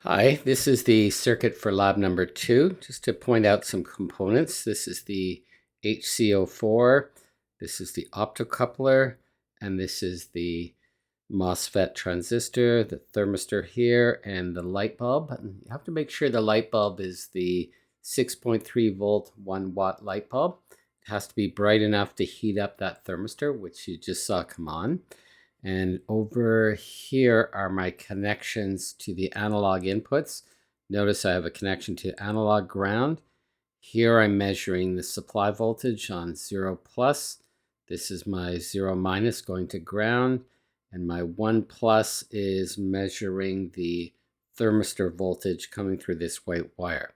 Hi, this is the circuit for lab number 2. Just to point out some components, this is the HC04, this is the optocoupler, and this is the MOSFET transistor, the thermistor here, and the light bulb. And you have to make sure the light bulb is the 6.3 volt 1 watt light bulb. It has to be bright enough to heat up that thermistor, which you just saw come on. And over here are my connections to the analog inputs. Notice I have a connection to analog ground. Here I'm measuring the supply voltage on 0 plus. This is my 0 minus going to ground. And my 1 plus is measuring the thermistor voltage coming through this white wire.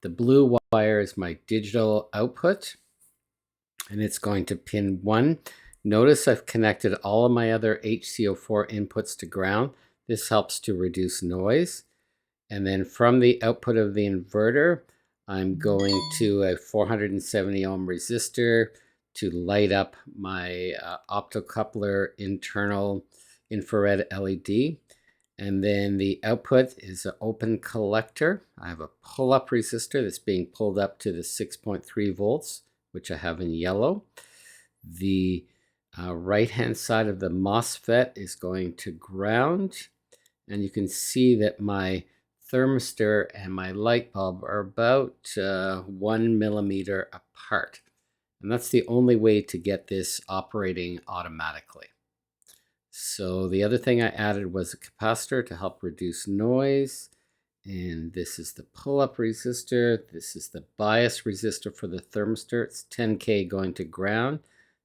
The blue wire is my digital output, and it's going to pin 1. Notice I've connected all of my other HC04 inputs to ground. This helps to reduce noise. And then from the output of the inverter, I'm going to a 470 ohm resistor to light up my optocoupler internal infrared LED. And then the output is an open collector. I have a pull-up resistor that's being pulled up to the 6.3 volts, which I have in yellow. The right-hand side of the MOSFET is going to ground, and you can see that my thermistor and my light bulb are about 1 millimeter apart. And that's the only way to get this operating automatically. So the other thing I added was a capacitor to help reduce noise. And this is the pull-up resistor. This is the bias resistor for the thermistor. It's 10K going to ground.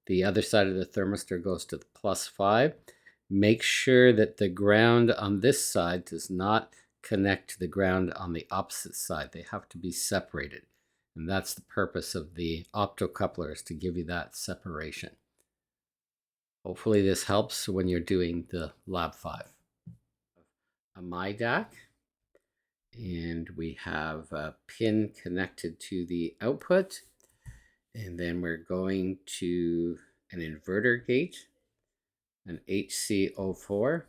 The other side of the thermistor goes to the +5. Make sure that the ground on this side does not connect to the ground on the opposite side. They have to be separated. And that's the purpose of the optocoupler, is to give you that separation. Hopefully this helps when you're doing the Lab 5. A myDAQ. And we have a pin connected to the output. And then we're going to an inverter gate, an HC04.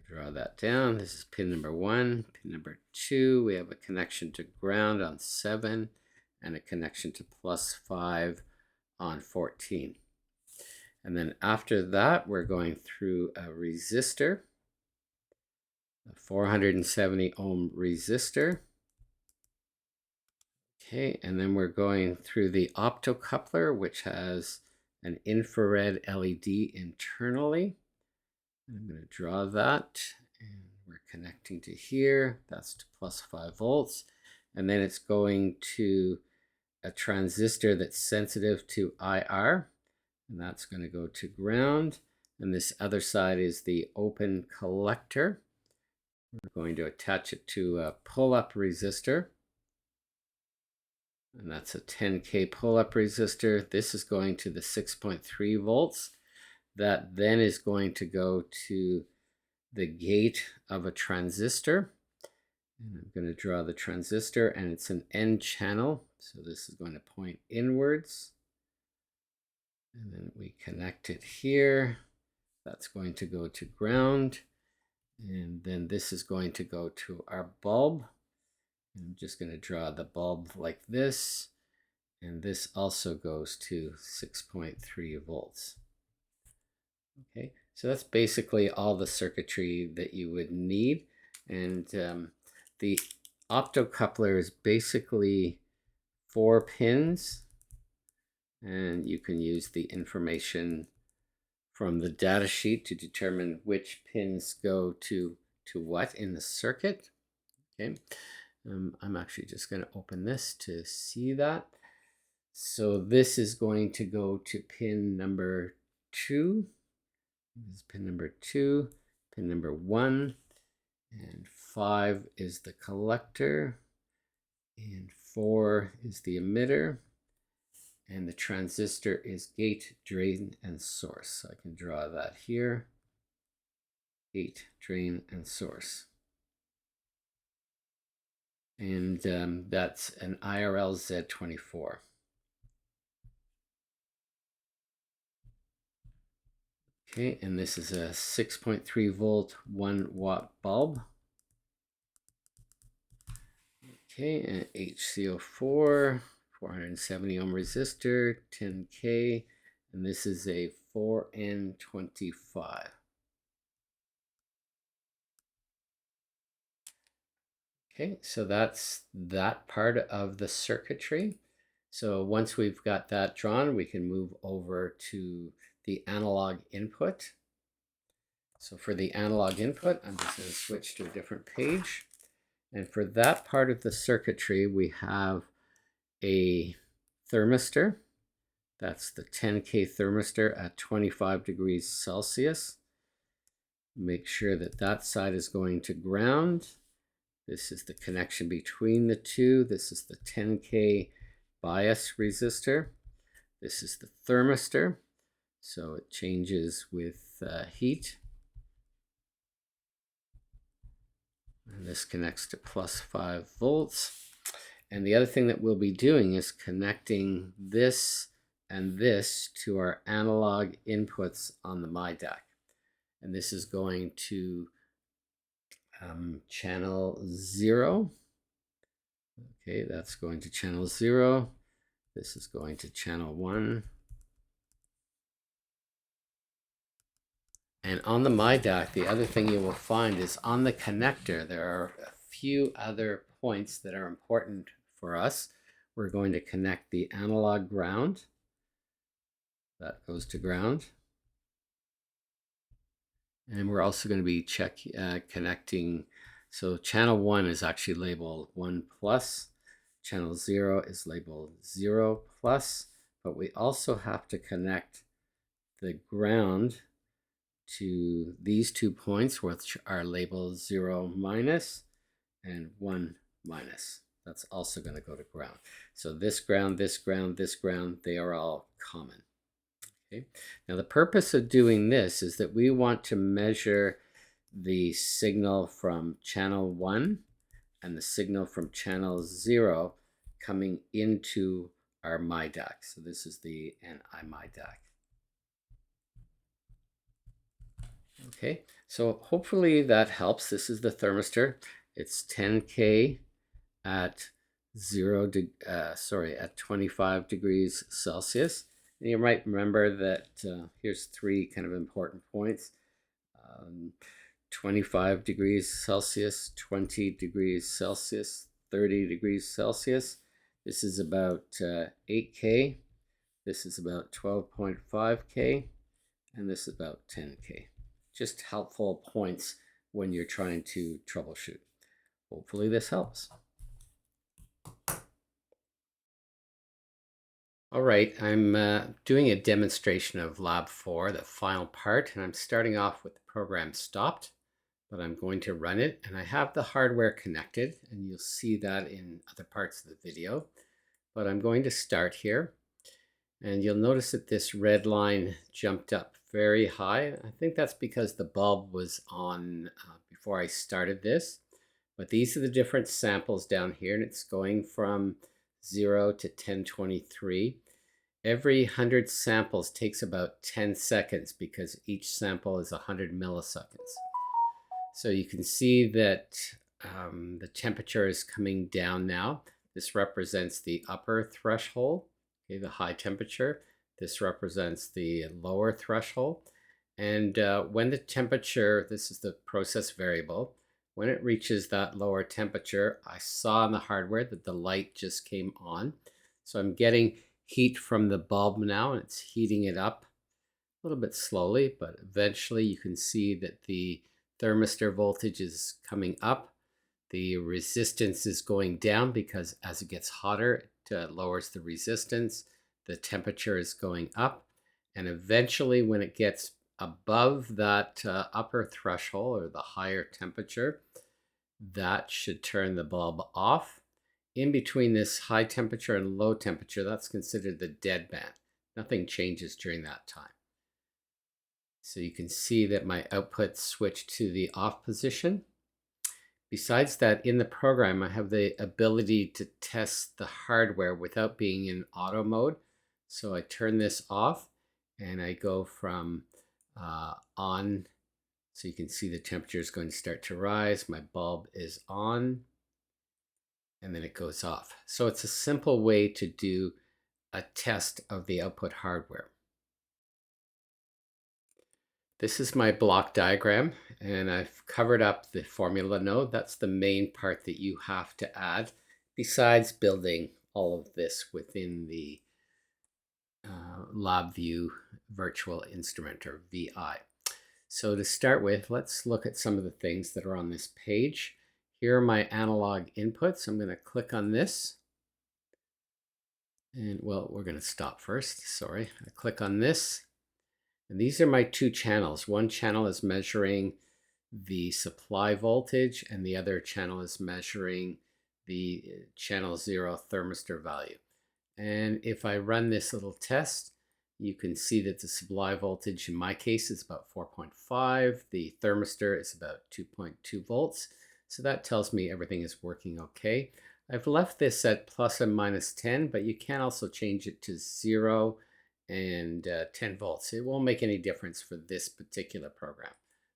Draw that down. This is pin number 1. Pin number 2, we have a connection to ground on 7 and a connection to +5 on 14. And then after that, we're going through a resistor, a 470 ohm resistor. Okay, and then we're going through the optocoupler, which has an infrared LED internally. I'm going to draw that, and we're connecting to here. That's to +5 volts. And then it's going to a transistor that's sensitive to IR, and that's going to go to ground. And this other side is the open collector. We're going to attach it to a pull-up resistor. And that's a 10K pull-up resistor. This is going to the 6.3 volts. That then is going to go to the gate of a transistor. And I'm going to draw the transistor, and it's an N channel. So this is going to point inwards. And then we connect it here. That's going to go to ground. And then this is going to go to our bulb. I'm just going to draw the bulb like this, and this also goes to 6.3 volts. Okay, so that's basically all the circuitry that you would need. And the optocoupler is basically 4 pins, and you can use the information from the data sheet to determine which pins go to what in the circuit. Okay. I'm actually just going to open this to see that. So this is going to go to pin number 2. This is pin number 2, pin number 1, and 5 is the collector, and 4 is the emitter, and the transistor is gate, drain, and source. So I can draw that here. Gate, drain, and source. And that's an IRL Z24. Okay, and this is a 6.3 volt 1 watt bulb. Okay, and HCO4, 470 ohm resistor, 10K, and this is a 4N25. Okay, so that's that part of the circuitry. So once we've got that drawn, we can move over to the analog input. So for the analog input, I'm just going to switch to a different page. And for that part of the circuitry, we have a thermistor. That's the 10K thermistor at 25 degrees Celsius. Make sure that that side is going to ground. This is the connection between the two. This is the 10K bias resistor. This is the thermistor. So it changes with heat. And this connects to plus 5 volts. And the other thing that we'll be doing is connecting this and this to our analog inputs on the myDAQ. And this is going to channel 0. Okay, that's going to channel 0. This is going to channel 1. And on the myDAQ, the other thing you will find is on the connector, there are a few other points that are important for us. We're going to connect the analog ground. That goes to ground. And we're also going to be connecting. So channel 1 is actually labeled 1 plus. Channel 0 is labeled 0 plus. But we also have to connect the ground to these 2 points, which are labeled 0 minus and 1 minus. That's also going to go to ground. So this ground, this ground, this ground, they are all common. Okay. Now the purpose of doing this is that we want to measure the signal from channel 1 and the signal from channel 0 coming into our myDAQ. So this is the NI myDAQ. Okay, so hopefully that helps. This is the thermistor. It's 10K at 25 degrees Celsius. And you might remember that here's 3 kind of important points. 25 degrees Celsius, 20 degrees Celsius, 30 degrees Celsius. This is about 8K. This is about 12.5K. And this is about 10K. Just helpful points when you're trying to troubleshoot. Hopefully this helps. All right, I'm doing a demonstration of Lab 4, the final part, and I'm starting off with the program stopped, but I'm going to run it, and I have the hardware connected, and you'll see that in other parts of the video. But I'm going to start here, and you'll notice that this red line jumped up very high. I think that's because the bulb was on before I started this. But these are the different samples down here, and it's going from 0 to 1023. Every 100 samples takes about 10 seconds because each sample is 100 milliseconds. So you can see that the temperature is coming down now. This represents the upper threshold, okay, the high temperature. This represents the lower threshold. And when the temperature, this is the process variable, when it reaches that lower temperature, I saw on the hardware that the light just came on. So I'm getting heat from the bulb now, and it's heating it up a little bit slowly, but eventually you can see that the thermistor voltage is coming up. The resistance is going down because as it gets hotter, it lowers the resistance. The temperature is going up, and eventually when it gets above that upper threshold or the higher temperature, that should turn the bulb off. In between this high temperature and low temperature, that's considered the dead band. Nothing changes during that time. So you can see that my output switched to the off position. Besides that, in the program, I have the ability to test the hardware without being in auto mode. So I turn this off and I go from on. So you can see the temperature is going to start to rise. My bulb is on. and then it goes off. So it's a simple way to do a test of the output hardware. This is my block diagram, and I've covered up the formula node. That's the main part that you have to add, besides building all of this within the LabVIEW virtual instrument, or VI. So to start with, let's look at some of the things that are on this page. Here are my analog inputs. I'm going to click on this. And well, we're going to stop first. Sorry. I click on this. And these are my two channels. One channel is measuring the supply voltage, and the other channel is measuring the channel 0 thermistor value. And if I run this little test, you can see that the supply voltage in my case is about 4.5. The thermistor is about 2.2 volts. So that tells me everything is working okay. I've left this at plus and minus 10, but you can also change it to 0 and 10 volts. It won't make any difference for this particular program.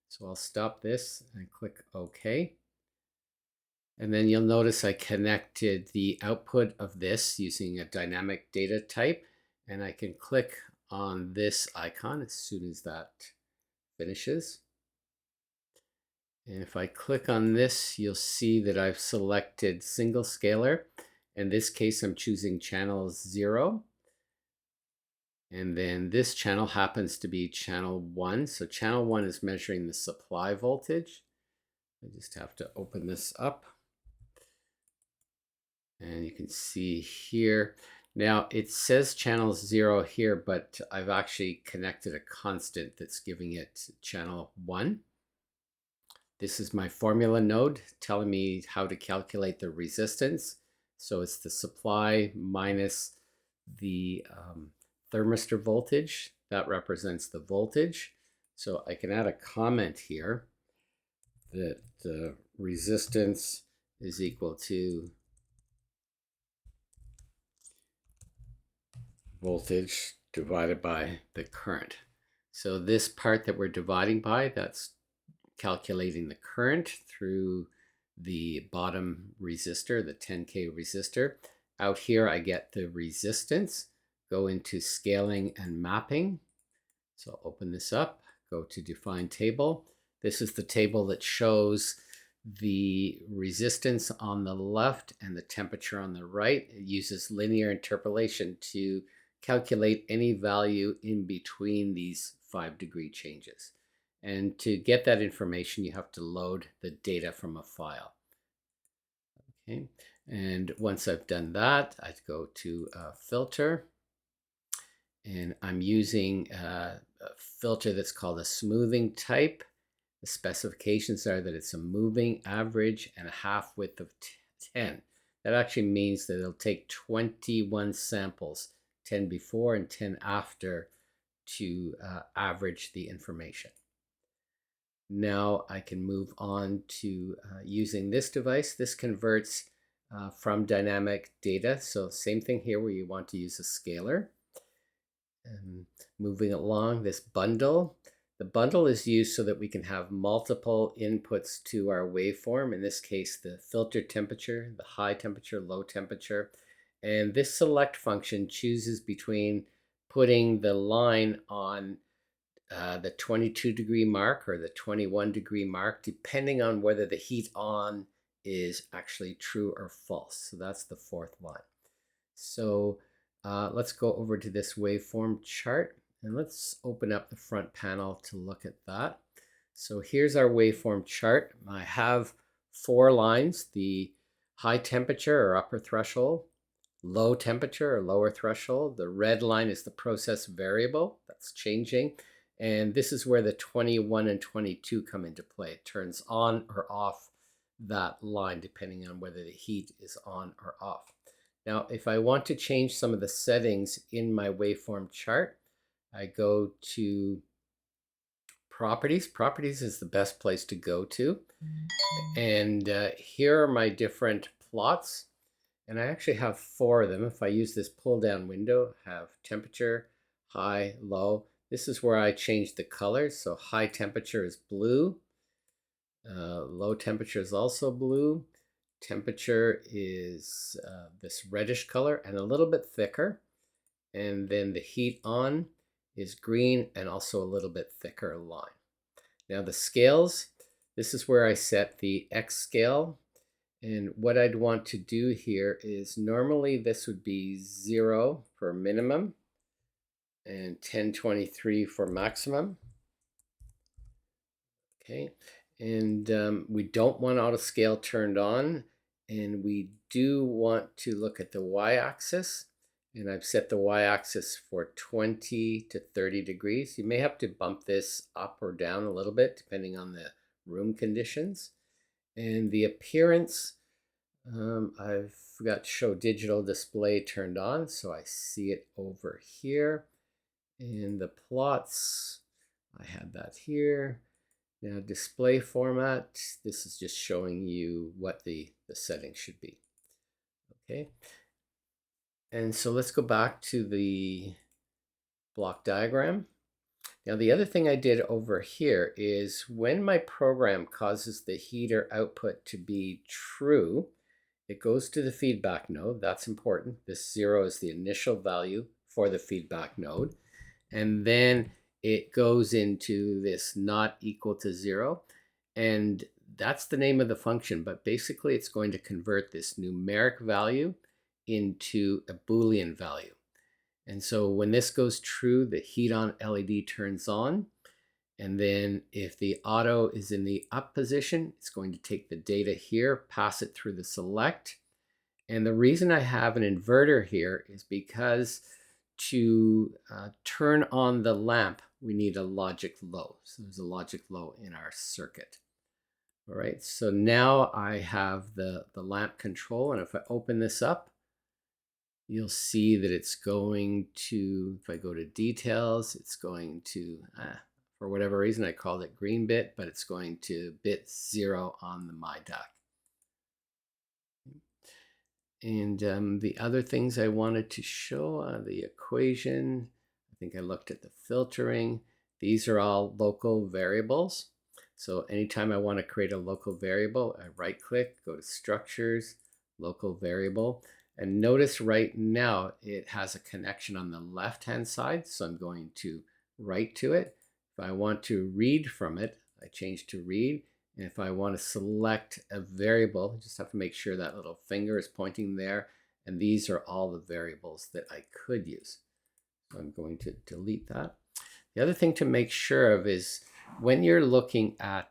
So I'll stop this and click OK. And then you'll notice I connected the output of this using a dynamic data type, and I can click on this icon as soon as that finishes. And if I click on this, you'll see that I've selected single scalar. In this case, I'm choosing channel 0. And then this channel happens to be channel 1. So channel 1 is measuring the supply voltage. I just have to open this up. And you can see here, now it says channel 0 here, but I've actually connected a constant that's giving it channel 1. This is my formula node telling me how to calculate the resistance. So it's the supply minus the thermistor voltage. That represents the voltage. So I can add a comment here that the resistance is equal to voltage divided by the current. So this part that we're dividing by, that's calculating the current through the bottom resistor, the 10K resistor. Out here I get the resistance, go into scaling and mapping. So I'll open this up, go to define table. This is the table that shows the resistance on the left and the temperature on the right. It uses linear interpolation to calculate any value in between these 5-degree changes. And to get that information, you have to load the data from a file. Okay, and once I've done that, I go to filter, and I'm using a filter that's called a smoothing type. The specifications are that it's a moving average and a half width of 10. That actually means that it'll take 21 samples, 10 before and 10 after, to average the information. Now I can move on to using this device. This converts from dynamic data. So same thing here where you want to use a scalar. And moving along, this bundle. The bundle is used so that we can have multiple inputs to our waveform. In this case, the filter temperature, the high temperature, low temperature. And this select function chooses between putting the line on the 22-degree mark or the 21-degree mark, depending on whether the heat on is actually true or false. So that's the fourth line. So let's go over to this waveform chart, and let's open up the front panel to look at that. So here's our waveform chart. I have 4 lines: the high temperature or upper threshold, low temperature or lower threshold. The red line is the process variable that's changing. And this is where the 21 and 22 come into play. It turns on or off that line depending on whether the heat is on or off. Now, if I want to change some of the settings in my waveform chart, I go to Properties. Properties is the best place to go to. And here are my different plots. And I actually have 4 of them. If I use this pull down window, I have temperature, high, low. This is where I change the colors. So high temperature is blue. Low temperature is also blue. temperature is this reddish color and a little bit thicker. And then the heat on is green and also a little bit thicker line. Now the scales, this is where I set the X scale. And what I'd want to do here is normally this would be 0 for minimum and 1023 for maximum. Okay, and we don't want auto scale turned on, and we do want to look at the y-axis, and I've set the y-axis for 20 to 30 degrees. You may have to bump this up or down a little bit depending on the room conditions. And the appearance, I've got show digital display turned on, so I see it over here. And the plots, I had that here. Now display format, this is just showing you what the settings should be. Okay, and so let's go back to the block diagram. Now the other thing I did over here is when my program causes the heater output to be true, it goes to the feedback node. That's important. This 0 is the initial value for the feedback node. And then it goes into this not equal to 0. And that's the name of the function. But basically, it's going to convert this numeric value into a Boolean value. And so when this goes true, the heat on LED turns on. And then if the auto is in the up position, it's going to take the data here, pass it through the select. And the reason I have an inverter here is because to turn on the lamp, we need a logic low. So there's a logic low in our circuit. All right, so now I have the lamp control, and if I open this up, you'll see that it's going to, if I go to details, it's going to, for whatever reason, I called it green bit, but it's going to bit 0 on the myDAQ. And the other things I wanted to show are the equation. I think I looked at the filtering. These are all local variables. So anytime I want to create a local variable, I right click, go to structures, local variable. And notice right now it has a connection on the left hand side. So I'm going to write to it. If I want to read from it, I change to read. And if I want to select a variable, I just have to make sure that little finger is pointing there. And these are all the variables that I could use. So I'm going to delete that. The other thing to make sure of is when you're looking at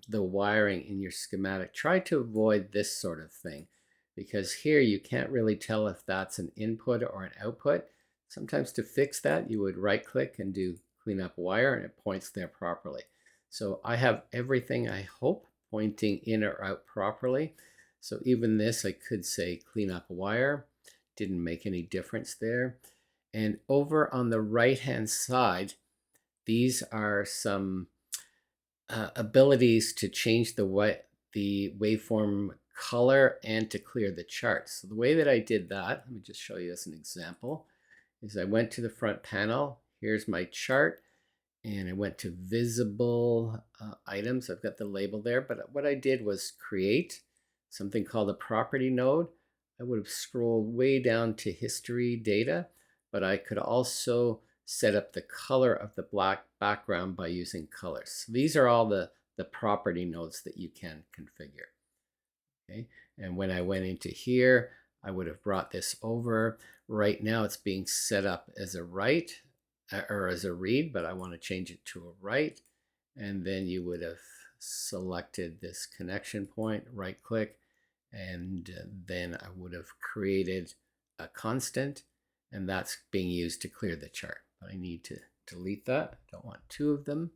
the wiring in your schematic, try to avoid this sort of thing. Because here you can't really tell if that's an input or an output. Sometimes to fix that, you would right click and do clean up wire, and it points there properly. So I have everything, I hope, pointing in or out properly. So even this, I could say clean up wire. Didn't make any difference there. And over on the right-hand side, these are some abilities to change the waveform color and to clear the chart. So the way that I did that, let me just show you as an example, is I went to the front panel. Here's my chart. And I went to visible items. I've got the label there, but what I did was create something called a property node. I would have scrolled way down to history data, but I could also set up the color of the black background by using colors. So these are all the property nodes that you can configure. Okay, and when I went into here, I would have brought this over. Right now it's being set up as a write or as a read, but I want to change it to a write. And then you would have selected this connection point, right click, and then I would have created a constant, and that's being used to clear the chart. But I need to delete that. I don't want two of them.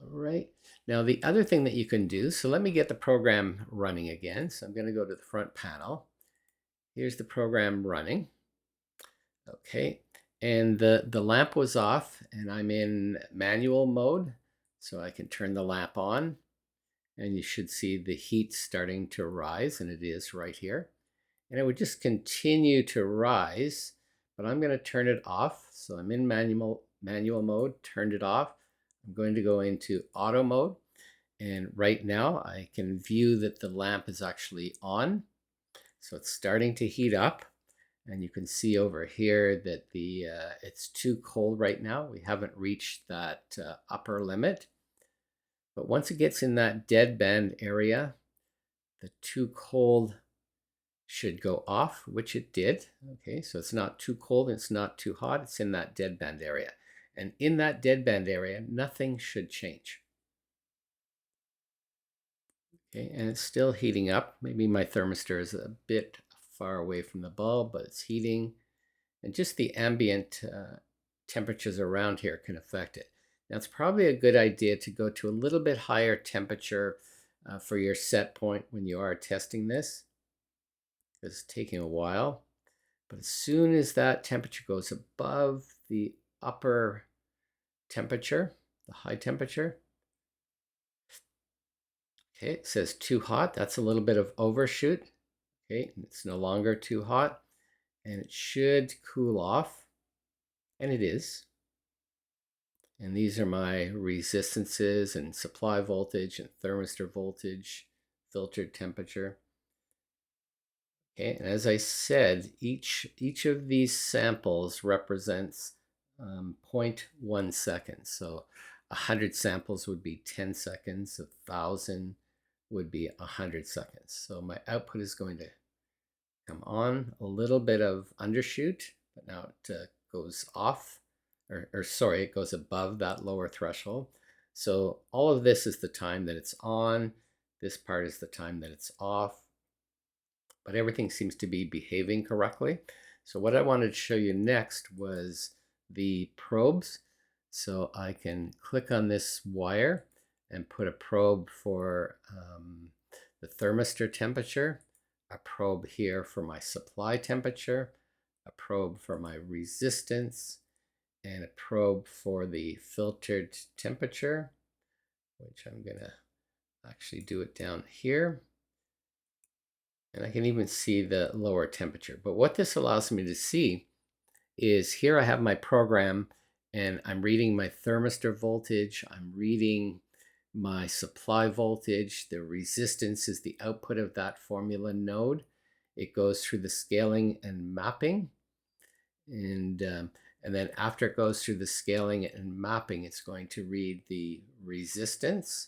All right. Now the other thing that you can do, so let me get the program running again. So I'm going to go to the front panel. Here's the program running. Okay. And the lamp was off, and I'm in manual mode, so I can turn the lamp on, and you should see the heat starting to rise, and it is right here. And it would just continue to rise, but I'm going to turn it off. So I'm in manual mode, turned it off. I'm going to go into auto mode, And right now I can view that the lamp is actually on. So it's starting to heat up. And you can see over here that it's too cold right now. We haven't reached that upper limit. But once it gets in that dead band area, the too cold should go off, which it did. Okay, so it's not too cold, it's not too hot, it's in that dead band area. And in that dead band area, nothing should change. Okay, and it's still heating up. Maybe my thermistor is a bit far away from the bulb, but it's heating. And just the ambient temperatures around here can affect it. Now, it's probably a good idea to go to a little bit higher temperature for your set point when you are testing this. It's taking a while. But as soon as that temperature goes above the upper temperature, the high temperature, okay, it says too hot. That's a little bit of overshoot. Okay, it's no longer too hot. And it should cool off. And it is. And these are my resistances and supply voltage and thermistor voltage, filtered temperature. Okay, and as I said, each of these samples represents 0.1 seconds. So 100 samples would be 10 seconds, 1,000 would be 100 seconds. So my output is going to come on, a little bit of undershoot, but now it goes off, or sorry, it goes above that lower threshold. So all of this is the time that it's on. This part is the time that it's off. But everything seems to be behaving correctly. So what I wanted to show you next was the probes. So I can click on this wire and put a probe for the thermistor temperature, a probe here for my supply temperature, a probe for my resistance, and a probe for the filtered temperature, which I'm going to actually do it down here. And I can even see the lower temperature. But what this allows me to see is here I have my program and I'm reading my thermistor voltage. I'm reading my supply voltage. The resistance is the output of that formula node. It goes through the scaling and mapping. And then after it goes through the scaling and mapping, it's going to read the resistance.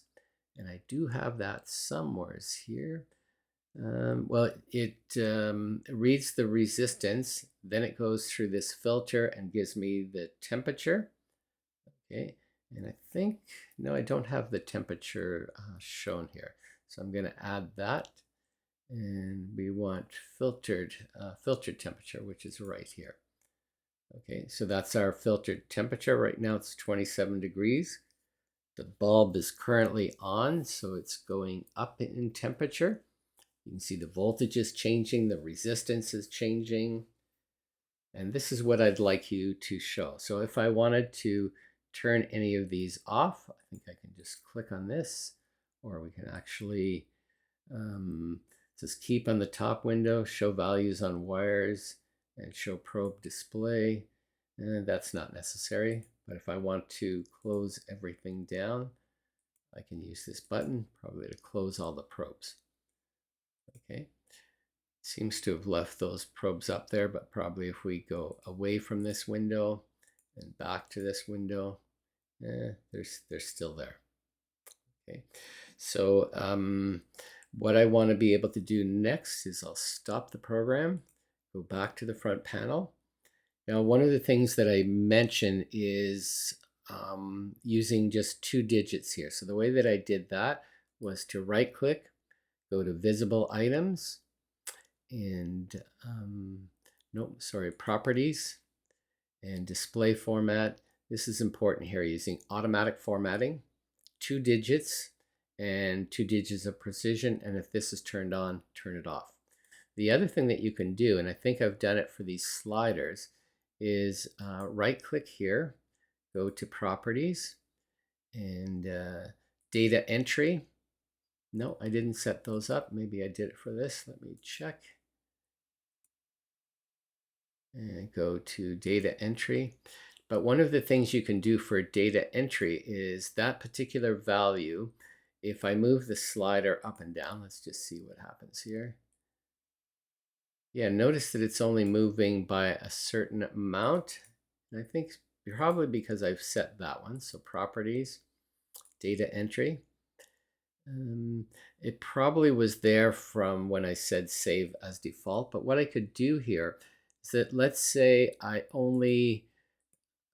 And I do have that somewheres here. Well, it reads the resistance, then it goes through this filter and gives me the temperature. Okay, and I think, no, I don't have the temperature shown here. So I'm going to add that. And we want filtered temperature, which is right here. Okay, so that's our filtered temperature. Right now it's 27 degrees. The bulb is currently on, so it's going up in temperature. You can see the voltage is changing, the resistance is changing. And this is what I'd like you to show. So if I wanted to turn any of these off, I think I can just click on this, or we can actually just keep on the top window, show values on wires, and show probe display. And that's not necessary. But if I want to close everything down, I can use this button, probably to close all the probes. Okay, seems to have left those probes up there, but probably if we go away from this window and back to this window, they're still there. Okay, so what I want to be able to do next is I'll stop the program, go back to the front panel. Now, one of the things that I mentioned is using just 2 digits here. So the way that I did that was to right click, go to visible items, and properties, and display format. This is important here, using automatic formatting, 2 digits and 2 digits of precision. And if this is turned on, turn it off. The other thing that you can do, and I think I've done it for these sliders, is right click here, go to properties, and data entry. No, I didn't set those up. Maybe I did it for this. Let me check. And go to data entry. But one of the things you can do for data entry is that particular value if I move the slider up and down, let's just see what happens here. Yeah, notice that it's only moving by a certain amount. And I think probably because I've set that one. So properties, data entry. It probably was there from when I said save as default. But what I could do here is that let's say I only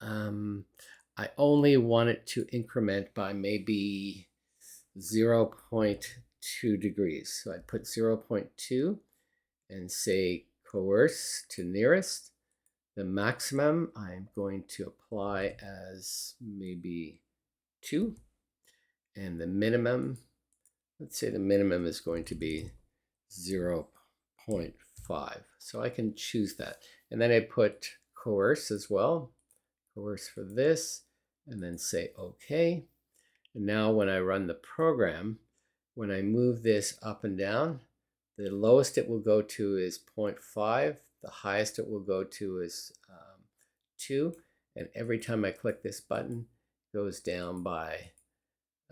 want it to increment by maybe 0.2 degrees. So I'd put 0.2 and say coerce to nearest. The maximum I'm going to apply as maybe 2. And the minimum, let's say the minimum is going to be 0.5. So I can choose that. And then I put coerce as well. Coerce for this, and then say OK. And now when I run the program, when I move this up and down, the lowest it will go to is 0.5. The highest it will go to is 2. And every time I click this button, it goes down by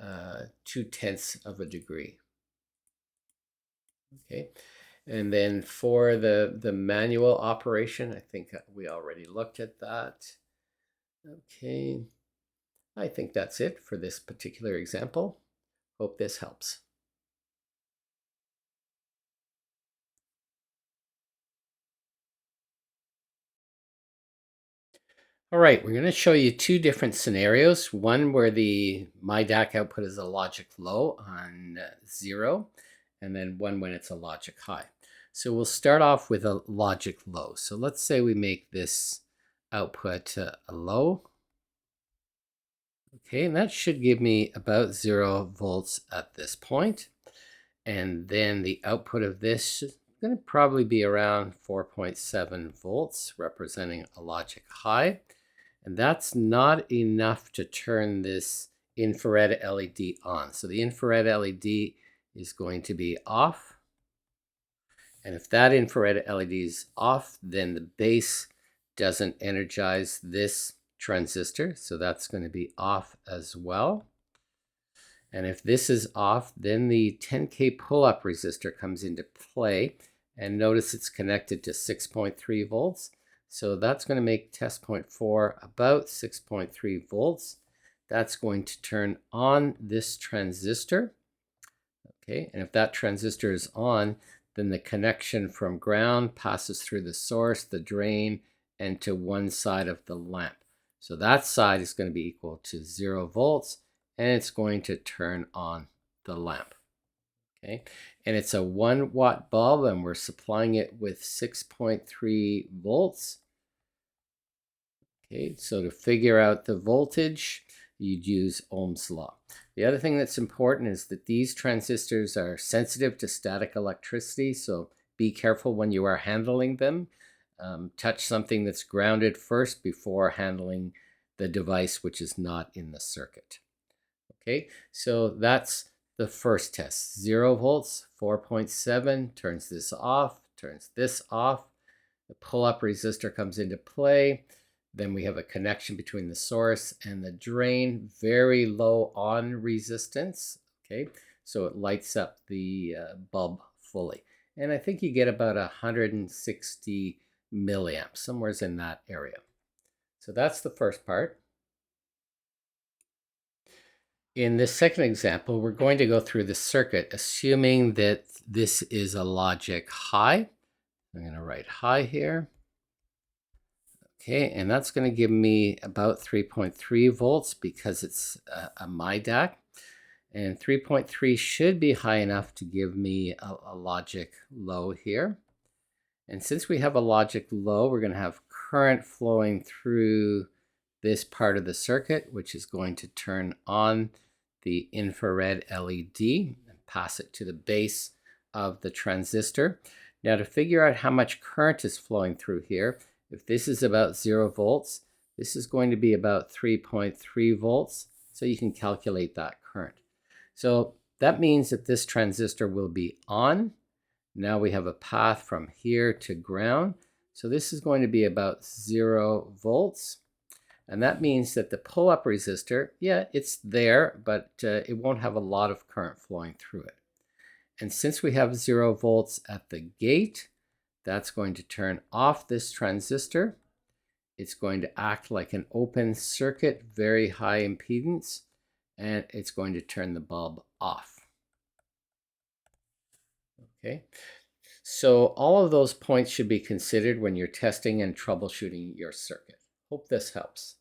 0.2 of a degree. Okay. And then for the manual operation, I think we already looked at that. Okay. I think that's it for this particular example. Hope this helps. All right, we're going to show you 2 different scenarios. One where the myDAQ output is a logic low on 0, and then one when it's a logic high. So we'll start off with a logic low. So let's say we make this output a low. Okay, and that should give me about 0 volts at this point. And then the output of this is going to probably be around 4.7 volts, representing a logic high. And that's not enough to turn this infrared LED on. So the infrared LED is going to be off. And if that infrared LED is off, then the base doesn't energize this transistor. So that's going to be off as well. And if this is off, then the 10K pull-up resistor comes into play. And notice it's connected to 6.3 volts. So that's going to make test point 4 about 6.3 volts. That's going to turn on this transistor. Okay, and if that transistor is on, then the connection from ground passes through the source, the drain, and to one side of the lamp. So that side is going to be equal to 0 volts, and it's going to turn on the lamp. Okay, and it's a 1 watt bulb, and we're supplying it with 6.3 volts. Okay, so to figure out the voltage, you'd use Ohm's law. The other thing that's important is that these transistors are sensitive to static electricity, so be careful when you are handling them. Touch something that's grounded first before handling the device which is not in the circuit. Okay, so that's the first test. 0 volts, 4.7, turns this off, turns this off. The pull-up resistor comes into play. Then we have a connection between the source and the drain, very low on resistance. Okay, so it lights up the bulb fully. And I think you get about 160 milliamps, somewhere in that area. So that's the first part. In this second example, we're going to go through the circuit, assuming that this is a logic high. I'm going to write high here. Okay, and that's going to give me about 3.3 volts because it's a myDAQ. And 3.3 should be high enough to give me a logic low here. And since we have a logic low, we're going to have current flowing through this part of the circuit, which is going to turn on the infrared LED and pass it to the base of the transistor. Now to figure out how much current is flowing through here, if this is about 0 volts, this is going to be about 3.3 volts. So you can calculate that current. So that means that this transistor will be on. Now we have a path from here to ground. So this is going to be about 0 volts. And that means that the pull-up resistor, yeah, it's there, but it won't have a lot of current flowing through it. And since we have 0 volts at the gate, that's going to turn off this transistor. It's going to act like an open circuit, very high impedance, and it's going to turn the bulb off. Okay, so all of those points should be considered when you're testing and troubleshooting your circuit. Hope this helps.